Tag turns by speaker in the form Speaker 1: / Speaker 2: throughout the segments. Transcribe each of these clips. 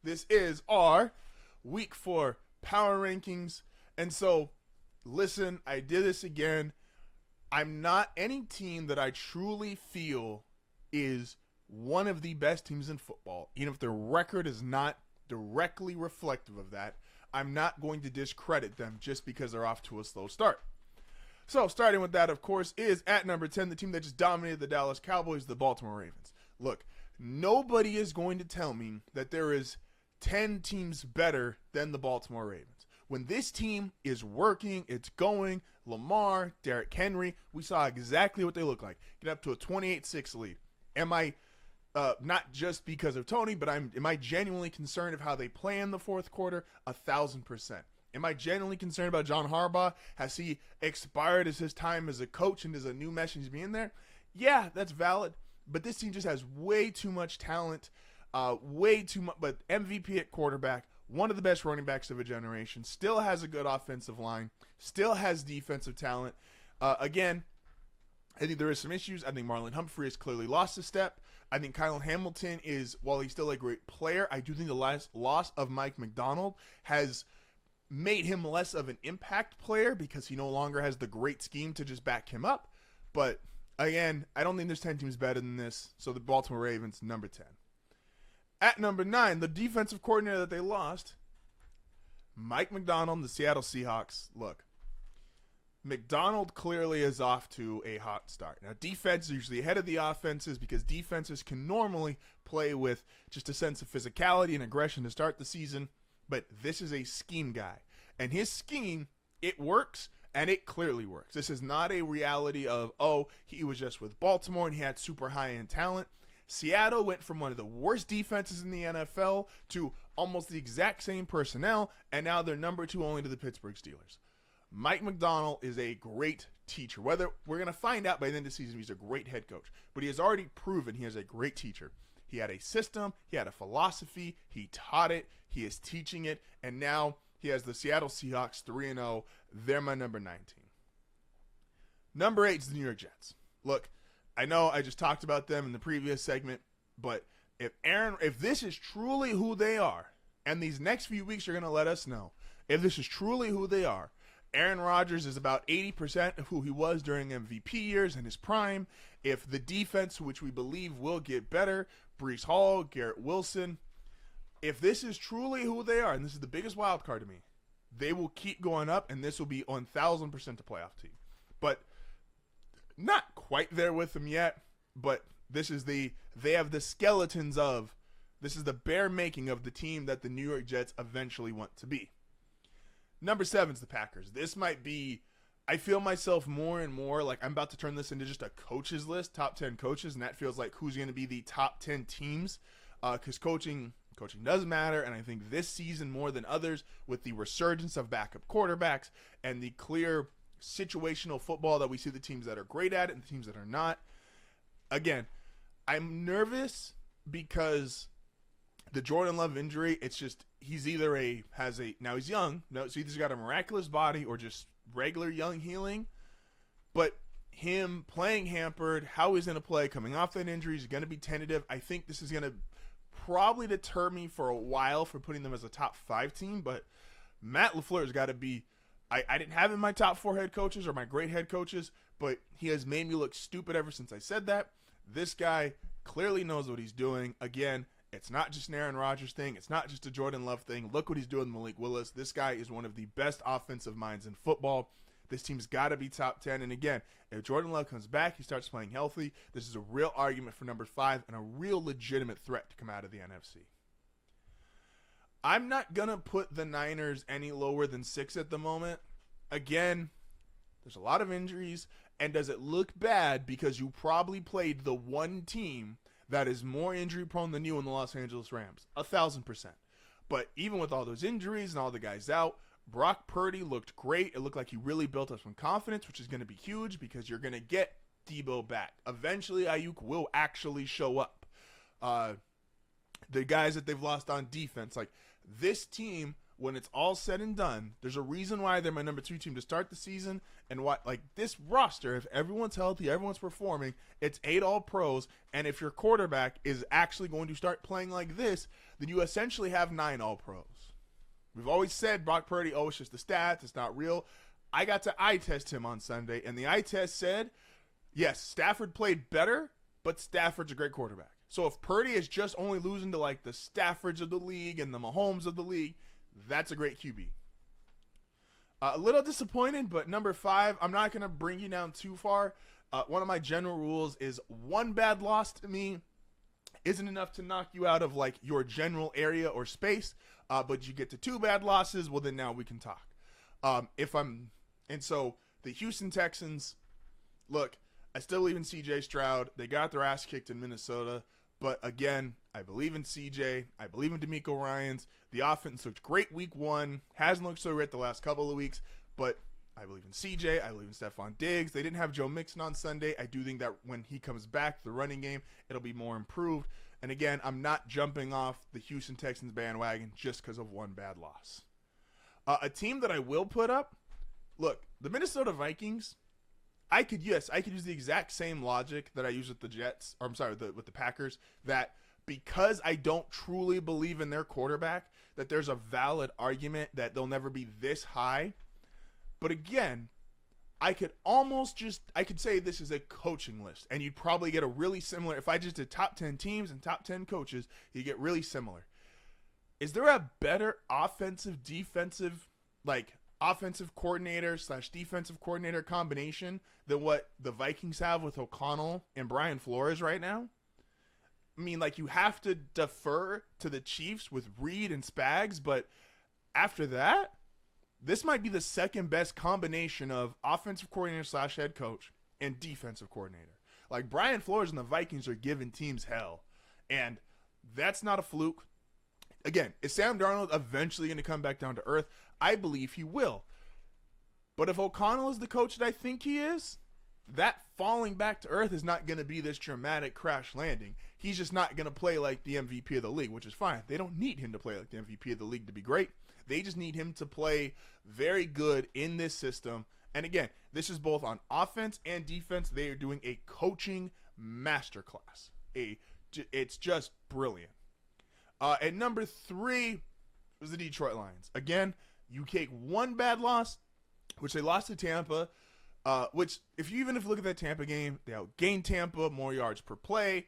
Speaker 1: This is our week 4 power rankings. And so, listen, I did this again. I'm not any team that I truly feel is one of the best teams in football, even if their record is not directly reflective of that. I'm not going to discredit them just because they're off to a slow start. So, starting with that, of course, is at number 10, the team that just dominated the Dallas Cowboys, the Baltimore Ravens. Look, nobody is going to tell me that there is 10 teams better than the Baltimore Ravens. When this team is working, it's going, Lamar, Derrick Henry, we saw exactly what they look like. Get up to a 28-6 lead. Am I, not just because of Tony, but am I genuinely concerned of how they play in the fourth quarter? 1,000%. Am I genuinely concerned about John Harbaugh? Has he expired as his time as a coach and does a new message being there? Yeah, that's valid. But this team just has way too much talent, way too much. But MVP at quarterback, one of the best running backs of a generation, still has a good offensive line, still has defensive talent. Again, I think there is some issues. I think Marlon Humphrey has clearly lost a step. I think Kyle Hamilton is, while he's still a great player, I do think the loss of Mike McDonald has made him less of an impact player because he no longer has the great scheme to just back him up. But again, I don't think there's 10 teams better than this. So the Baltimore Ravens, number 10. At number 9, the defensive coordinator that they lost, Mike McDonald, the Seattle Seahawks. Look, McDonald clearly is off to a hot start. Now, defense is usually ahead of the offenses because defenses can normally play with just a sense of physicality and aggression to start the season. But this is a scheme guy. And his scheme, it works, and it clearly works. This is not a reality of, oh, he was just with Baltimore and he had super high-end talent. Seattle went from one of the worst defenses in the NFL to almost the exact same personnel, and now they're number 2 only to the Pittsburgh Steelers. Mike McDonald is a great teacher. Whether we're going to find out by the end of the season if he's a great head coach, but he has already proven he is a great teacher. He had a system, he had a philosophy, he taught it, he is teaching it, and now he has the Seattle Seahawks 3-0. They're my number 19. Number 8 is the New York Jets. Look, I know I just talked about them in the previous segment, but if this is truly who they are, and these next few weeks are going to let us know, if this is truly who they are, Aaron Rodgers is about 80% of who he was during MVP years in his prime. If the defense, which we believe will get better, Breece Hall, Garrett Wilson, if this is truly who they are, and this is the biggest wild card to me, they will keep going up, and this will be 1,000% a playoff team. But not quite there with them yet, but this is they have the skeletons of, this is the bare making of the team that the New York Jets eventually want to be. Number 7 is the Packers. This might be, I feel myself more and more like I'm about to turn this into just a coaches list, top 10 coaches, and that feels like who's going to be the top 10 teams because coaching does matter, and I think this season more than others with the resurgence of backup quarterbacks and the clear situational football that we see the teams that are great at it and the teams that are not. Again, I'm nervous because the Jordan Love injury, it's just he's either now he's young, so either he's got a miraculous body or just regular young healing, but him playing hampered, how he's going to play coming off that injury is going to be tentative. I think this is going to probably deter me for a while for putting them as a top 5 team, but Matt LaFleur has got to be, I didn't have him in my top 4 head coaches or my great head coaches, but he has made me look stupid ever since I said that. This guy clearly knows what he's doing. Again, it's not just an Aaron Rodgers thing. It's not just a Jordan Love thing. Look what he's doing with Malik Willis. This guy is one of the best offensive minds in football. This team's got to be top 10. And again, if Jordan Love comes back, he starts playing healthy, this is a real argument for number 5 and a real legitimate threat to come out of the NFC. I'm not going to put the Niners any lower than 6 at the moment. Again, there's a lot of injuries. And does it look bad because you probably played the one team that is more injury prone than you in the Los Angeles Rams? 1,000%. But even with all those injuries and all the guys out, Brock Purdy looked great. It looked like he really built up some confidence, which is going to be huge because you're going to get Debo back. Eventually, Ayuk will actually show up. The guys that they've lost on defense, like this team when it's all said and done, there's a reason why they're my number 2 team to start the season, and why, like, this roster, if everyone's healthy, everyone's performing, it's 8 All-Pros, and if your quarterback is actually going to start playing like this, then you essentially have 9 All-Pros. We've always said Brock Purdy, it's just the stats, it's not real. I got to eye test him on Sunday, and the eye test said, yes, Stafford played better, but Stafford's a great quarterback. So if Purdy is just only losing to, like, the Staffords of the league and the Mahomes of the league, that's a great QB. A little disappointed, but number 5, I'm not going to bring you down too far. One of my general rules is one bad loss to me isn't enough to knock you out of, like, your general area or space, but you get to 2 bad losses, well, then now we can talk. And so the Houston Texans, look, I still believe in C.J. Stroud. They got their ass kicked in Minnesota. But again, I believe in C.J. I believe in DeMeco Ryans. The offense looked great week 1. Hasn't looked so great the last couple of weeks. But I believe in C.J. I believe in Stephon Diggs. They didn't have Joe Mixon on Sunday. I do think that when he comes back, the running game, it'll be more improved. And again, I'm not jumping off the Houston Texans bandwagon just because of one bad loss. A team that I will put up, look, the Minnesota Vikings, I could use the exact same logic that I use with the Jets, or I'm sorry, with the Packers, that because I don't truly believe in their quarterback, that there's a valid argument that they'll never be this high. But again, I could say this is a coaching list, and you'd probably get a really similar, if I just did top 10 teams and top 10 coaches, you get really similar. Is there a better offensive coordinator / defensive coordinator combination than what the Vikings have with O'Connell and Brian Flores right now? I mean, like, you have to defer to the Chiefs with Reed and Spags, but after that, this might be the second best combination of offensive coordinator / head coach and defensive coordinator. Like, Brian Flores and the Vikings are giving teams hell, and that's not a fluke. Again, is Sam Darnold eventually going to come back down to earth? I believe he will. But if O'Connell is the coach that I think he is, that falling back to earth is not going to be this dramatic crash landing. He's just not going to play like the MVP of the league, which is fine. They don't need him to play like the MVP of the league to be great. They just need him to play very good in this system. And again, this is both on offense and defense. They are doing a coaching masterclass. It's just brilliant. At number 3 was the Detroit Lions. Again, you take one bad loss, which they lost to Tampa, which if you look at that Tampa game, they outgained Tampa, more yards per play.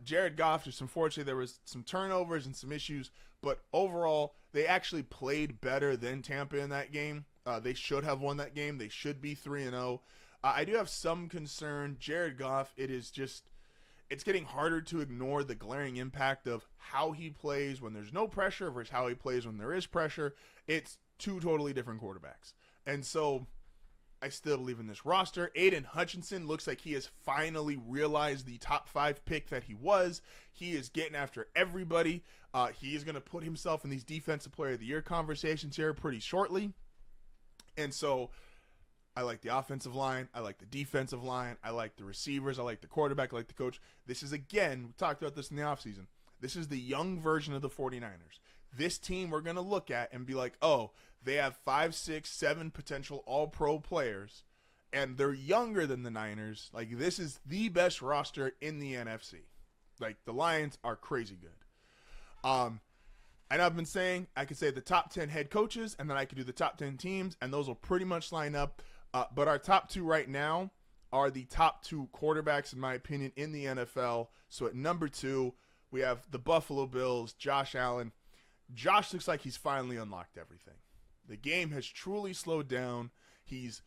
Speaker 1: Jared Goff, just unfortunately, there was some turnovers and some issues, but overall, they actually played better than Tampa in that game. They should have won that game. They should be 3-0. I do have some concern. Jared Goff, it's getting harder to ignore the glaring impact of how he plays when there's no pressure versus how he plays when there is pressure. It's 2 totally different quarterbacks. And so I still believe in this roster. Aiden Hutchinson looks like he has finally realized the top 5 pick that he was. He is getting after everybody. He is going to put himself in these Defensive Player of the Year conversations here pretty shortly. And so I like the offensive line. I like the defensive line. I like the receivers. I like the quarterback. I like the coach. This is, again, we talked about this in the offseason. This is the young version of the 49ers. This team we're going to look at and be like, oh, they have 5, 6, 7 potential all-pro players, and they're younger than the Niners. Like, this is the best roster in the NFC. Like, the Lions are crazy good. And I've been saying I could say the top 10 head coaches, and then I could do the top 10 teams, and those will pretty much line up. But our top 2 right now are the top 2 quarterbacks, in my opinion, in the NFL. So at number 2, we have the Buffalo Bills, Josh Allen. Josh looks like he's finally unlocked everything. The game has truly slowed down. He's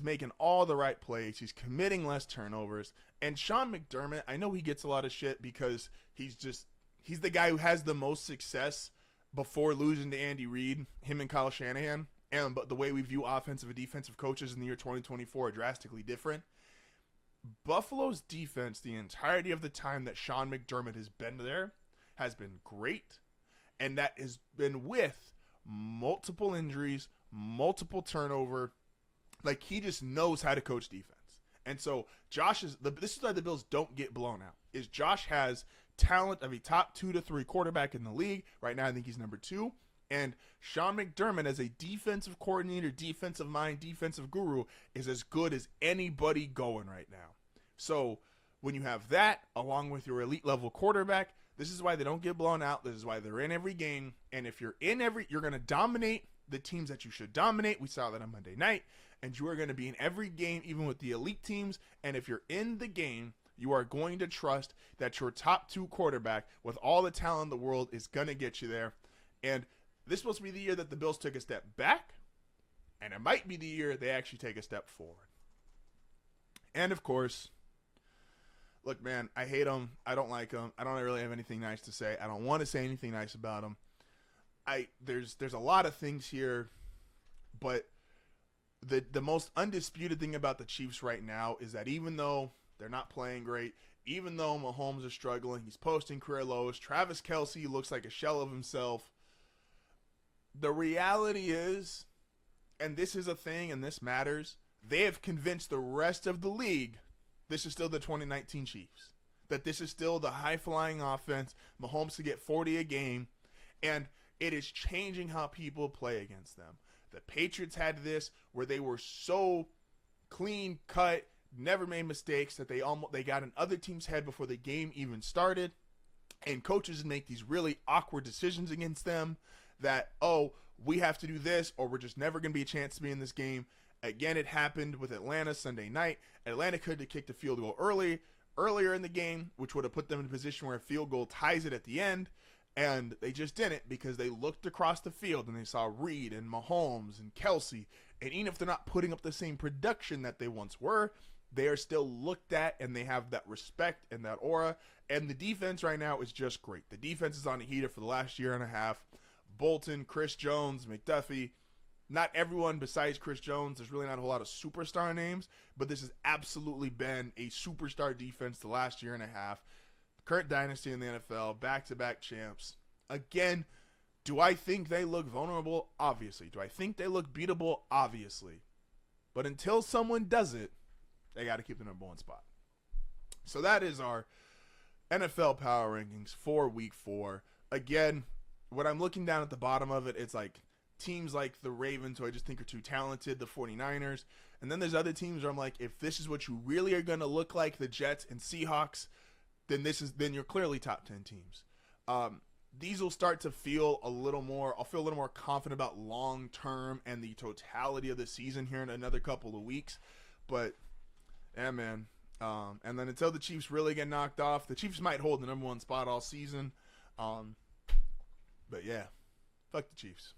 Speaker 1: making all the right plays. He's committing less turnovers. And Sean McDermott, I know he gets a lot of shit because he's the guy who has the most success before losing to Andy Reid, him and Kyle Shanahan. But the way we view offensive and defensive coaches in the year 2024 are drastically different. Buffalo's defense, the entirety of the time that Sean McDermott has been there, has been great. And that has been with multiple injuries, multiple turnover. Like, he just knows how to coach defense. And so this is why the Bills don't get blown out, is Josh has talent of a top 2 to 3 quarterback in the league. Right now, I think he's number 2. And Sean McDermott, as a defensive coordinator, defensive mind, defensive guru, is as good as anybody going right now. So when you have that, along with your elite level quarterback, this is why they don't get blown out. This is why they're in every game. And if you're in every, you're going to dominate the teams that you should dominate. We saw that on Monday night. And you are going to be in every game, even with the elite teams. And if you're in the game, you are going to trust that your top two quarterback, with all the talent in the world, is going to get you there. And this is supposed to be the year that the Bills took a step back. And it might be the year they actually take a step forward. And, of course, look, man, I hate them. I don't like them. I don't really have anything nice to say. I don't want to say anything nice about them. There's a lot of things here, but the most undisputed thing about the Chiefs right now is that even though they're not playing great, even though Mahomes is struggling, he's posting career lows, Travis Kelce looks like a shell of himself, the reality is, and this is a thing and this matters, they have convinced the rest of the league this is still the 2019 Chiefs. That this is still the high-flying offense, Mahomes to get 40 a game, and it is changing how people play against them. The Patriots had this where they were so clean-cut, never made mistakes, that they got in other teams' head before the game even started, and coaches make these really awkward decisions against them that, oh, we have to do this or we're just never going to be a chance to be in this game. Again, it happened with Atlanta Sunday night. Atlanta could have kicked a field goal earlier in the game, which would have put them in a position where a field goal ties it at the end, and they just didn't because they looked across the field and they saw Reed and Mahomes and Kelce, and even if they're not putting up the same production that they once were, they are still looked at and they have that respect and that aura, and the defense right now is just great. The defense is on a heater for the last year and a half. Bolton, Chris Jones, McDuffie, not everyone besides Chris Jones. There's really not a whole lot of superstar names, but this has absolutely been a superstar defense the last year and a half. Current dynasty in the NFL, back-to-back champs. Again, do I think they look vulnerable? Obviously. Do I think they look beatable? Obviously. But until someone does it, they got to keep the number one spot. So that is our NFL power rankings for week 4. Again, when I'm looking down at the bottom of it, it's like teams like the Ravens, who I just think are too talented, the 49ers, and then there's other teams where I'm like, if this is what you really are going to look like, the Jets and Seahawks, then you're clearly top 10 teams. These will start to feel a little more, I'll feel a little more confident about long term and the totality of the season here in another couple of weeks. But yeah, man. And then until the Chiefs really get knocked off, the Chiefs might hold the number one spot all season. But yeah, fuck the Chiefs.